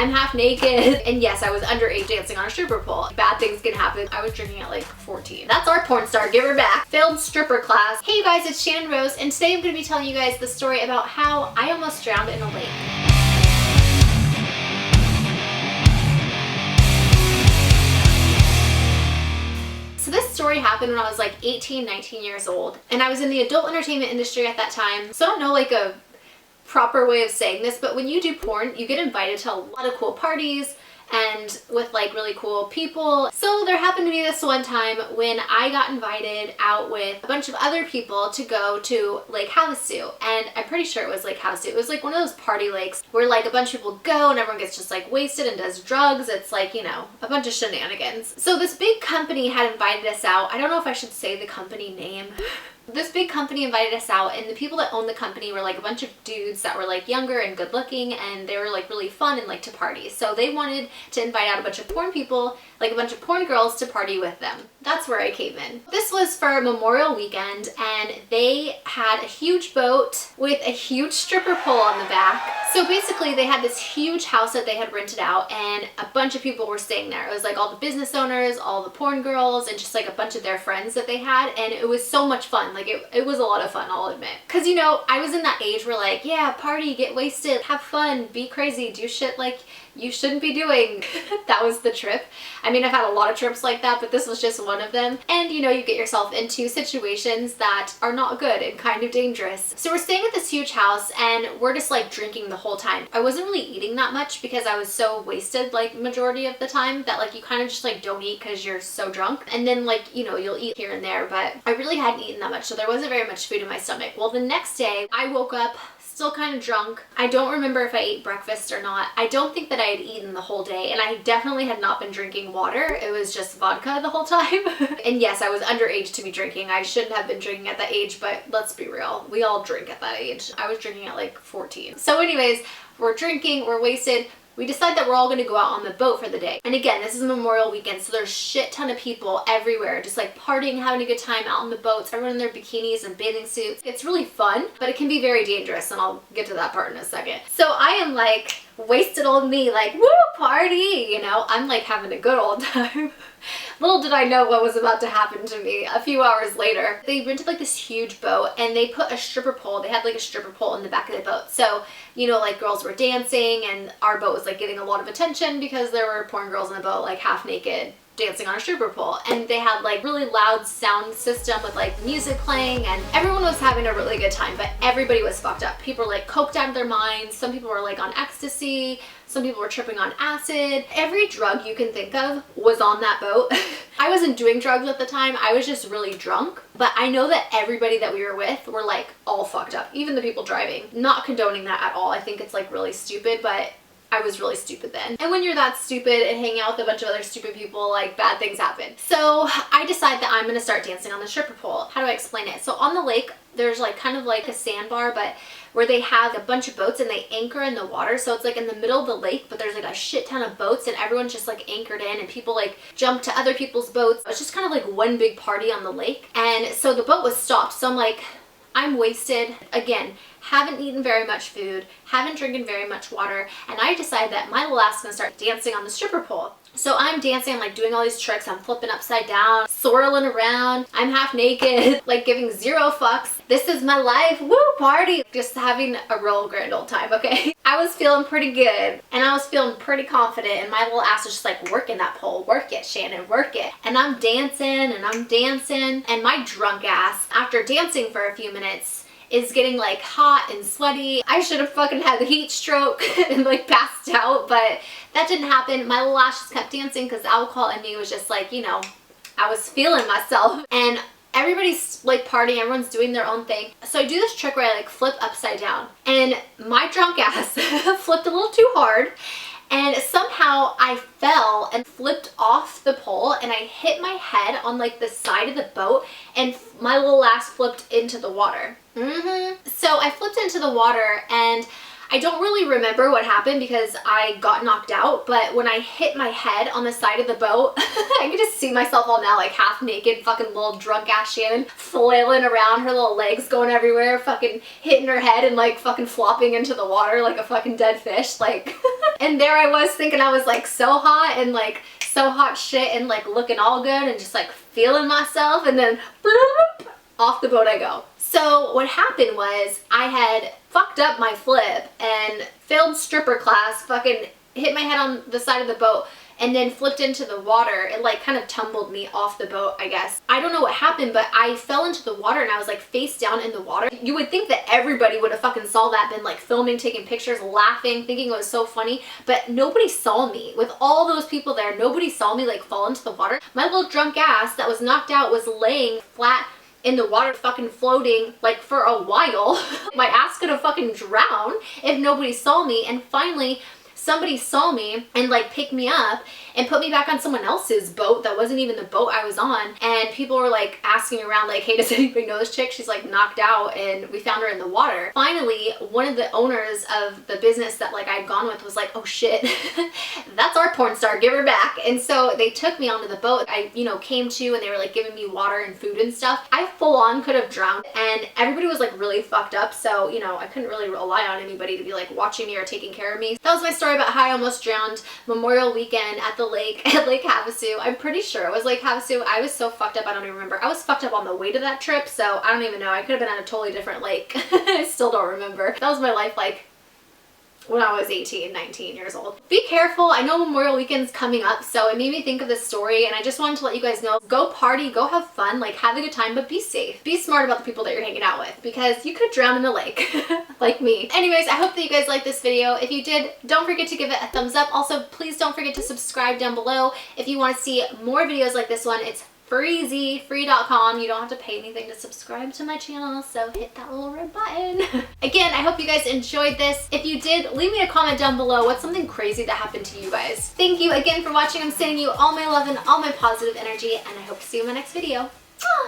I'm half naked. And yes, I was underage dancing on a stripper pole. Bad things can happen. I was drinking at like 14. That's our porn star, give her back. Failed stripper class. Hey you guys, it's Channon Rose, and today I'm gonna be telling you guys the story about how I almost drowned in a lake. So this story happened when I was like 18, 19 years old, and I was in the adult entertainment industry at that time. So I don't know like a proper way of saying this, but when you do porn, you get invited to a lot of cool parties and with like really cool people. So there happened to be this one time when I got invited out with a bunch of other people to go to Lake Havasu, and I'm pretty sure it was Lake Havasu. It was like one of those party lakes where like a bunch of people go and everyone gets just like wasted and does drugs. It's like, you know, a bunch of shenanigans. So this big company had invited us out. I don't know if I should say the company name. This big company invited us out, and the people that owned the company were like a bunch of dudes that were like younger and good looking, and they were like really fun and like to party. So they wanted to invite out a bunch of porn people, like a bunch of porn girls, to party with them. That's where I came in. This was for Memorial Weekend, and they had a huge boat with a huge stripper pole on the back. So basically they had this huge house that they had rented out, and a bunch of people were staying there. It was like all the business owners, all the porn girls, and just like a bunch of their friends that they had, and it was so much fun. Like it was a lot of fun, I'll admit. Cause you know, I was in that age where like, yeah, party, get wasted, have fun, be crazy, do shit like you shouldn't be doing. That was the trip. I mean, I've had a lot of trips like that, but this was just one of them. And you know, you get yourself into situations that are not good and kind of dangerous. So we're staying at this huge house, and we're just like drinking the whole time. I wasn't really eating that much because I was so wasted like majority of the time that like you kind of just like don't eat because you're so drunk. And then like, you know, you'll eat here and there, but I really hadn't eaten that much, so there wasn't very much food in my stomach. Well, the next day I woke up still kind of drunk. I don't remember if I ate breakfast or not. I don't think that I had eaten the whole day, and I definitely had not been drinking water. It was just vodka the whole time. And yes, I was underage to be drinking. I shouldn't have been drinking at that age, but let's be real. We all drink at that age. I was drinking at like 14. So anyways, we're drinking, we're wasted. We decide that we're all gonna go out on the boat for the day. And again, this is Memorial Weekend, so there's shit ton of people everywhere, just like partying, having a good time out on the boats, everyone in their bikinis and bathing suits. It's really fun, but it can be very dangerous, and I'll get to that part in a second. So I am like wasted old me, like, woo, party, you know? I'm like having a good old time. Little did I know what was about to happen to me a few hours later. They rented like this huge boat, and they put a stripper pole. They had like a stripper pole in the back of the boat. So, you know, like girls were dancing, and our boat was like getting a lot of attention because there were porn girls in the boat, like half naked, dancing on a stripper pole. And they had like really loud sound system with like music playing, and everyone was having a really good time, but everybody was fucked up. People were like coked out of their minds. Some people were like on ecstasy. Some people were tripping on acid. Every drug you can think of was on that boat. I wasn't doing drugs at the time. I was just really drunk. But I know that everybody that we were with were like all fucked up. Even the people driving. Not condoning that at all. I think it's like really stupid, but I was really stupid then. And when you're that stupid and hanging out with a bunch of other stupid people, like bad things happen. So I decide that I'm gonna start dancing on the stripper pole. How do I explain it? So on the lake, there's like kind of like a sandbar, but where they have a bunch of boats and they anchor in the water. So it's like in the middle of the lake, but there's like a shit ton of boats, and everyone's just like anchored in, and people like jump to other people's boats. It's just kind of like one big party on the lake. And so the boat was stopped. So I'm like, I'm wasted. Again, haven't eaten very much food, haven't drinking very much water, and I decide that my little ass is gonna start dancing on the stripper pole. So I'm dancing, I'm like doing all these tricks, I'm flipping upside down, swirling around, I'm half naked, like giving zero fucks. This is my life, woo, party. Just having a real grand old time, okay? I was feeling pretty good, and I was feeling pretty confident, and my little ass was just like working that pole. Work it, Shannon, work it. And I'm dancing, and my drunk ass, after dancing for a few minutes, is getting like hot and sweaty. I should have fucking had the heat stroke and like passed out, but that didn't happen. My little ass just kept dancing because alcohol in me was just like, you know, I was feeling myself. And everybody's like partying, everyone's doing their own thing. So I do this trick where I like flip upside down, and my drunk ass flipped a little too hard, and somehow I fell and flipped off the pole, and I hit my head on like the side of the boat, and my little ass flipped into the water. So I flipped into the water, and I don't really remember what happened because I got knocked out, but when I hit my head on the side of the boat, I could just see myself all now like half naked, fucking little drunk ass Shannon flailing around, her little legs going everywhere, fucking hitting her head and like fucking flopping into the water like a fucking dead fish, like. And there I was thinking I was like so hot and like so hot shit and like looking all good and just like feeling myself, and then bloop, off the boat I go. So what happened was I had fucked up my flip and failed stripper class, fucking hit my head on the side of the boat and then flipped into the water. It like kind of tumbled me off the boat, I guess. I don't know what happened, but I fell into the water and I was like face down in the water. You would think that everybody would have fucking saw that, been like filming, taking pictures, laughing, thinking it was so funny, but nobody saw me. With all those people there, nobody saw me like fall into the water. My little drunk ass that was knocked out was laying flat in the water, fucking floating like for a while. My ass could have fucking drowned if nobody saw me. And finally somebody saw me and like picked me up and put me back on someone else's boat that wasn't even the boat I was on. And people were like asking around like, hey, does anybody know this chick? She's like knocked out, and we found her in the water. Finally, one of the owners of the business that like I'd gone with was like, oh shit, that's our porn star, give her back. And so they took me onto the boat. I, you know, came to and they were like giving me water and food and stuff. I full on could have drowned, and everybody was like really fucked up. So, you know, I couldn't really rely on anybody to be like watching me or taking care of me. That was my story about how I almost drowned Memorial weekend at the lake at Lake Havasu. I'm pretty sure it was Lake Havasu. I was so fucked up, I don't even remember. I was fucked up on the way to that trip, so I don't even know. I could have been at a totally different lake. I still don't remember. That was my life like when I was 18, 19 years old. Be careful. I know Memorial Weekend's coming up, so it made me think of this story, and I just wanted to let you guys know, go party, go have fun, like have a good time, but be safe. Be smart about the people that you're hanging out with, because you could drown in the lake like me. Anyways, I hope that you guys liked this video. If you did, don't forget to give it a thumbs up. Also, please don't forget to subscribe down below. If you want to see more videos like this one, it's free.com. You don't have to pay anything to subscribe to my channel, so hit that little red button. Again, I hope you guys enjoyed this. If you did, leave me a comment down below. What's something crazy that happened to you guys? Thank you again for watching. I'm sending you all my love and all my positive energy, and I hope to see you in my next video.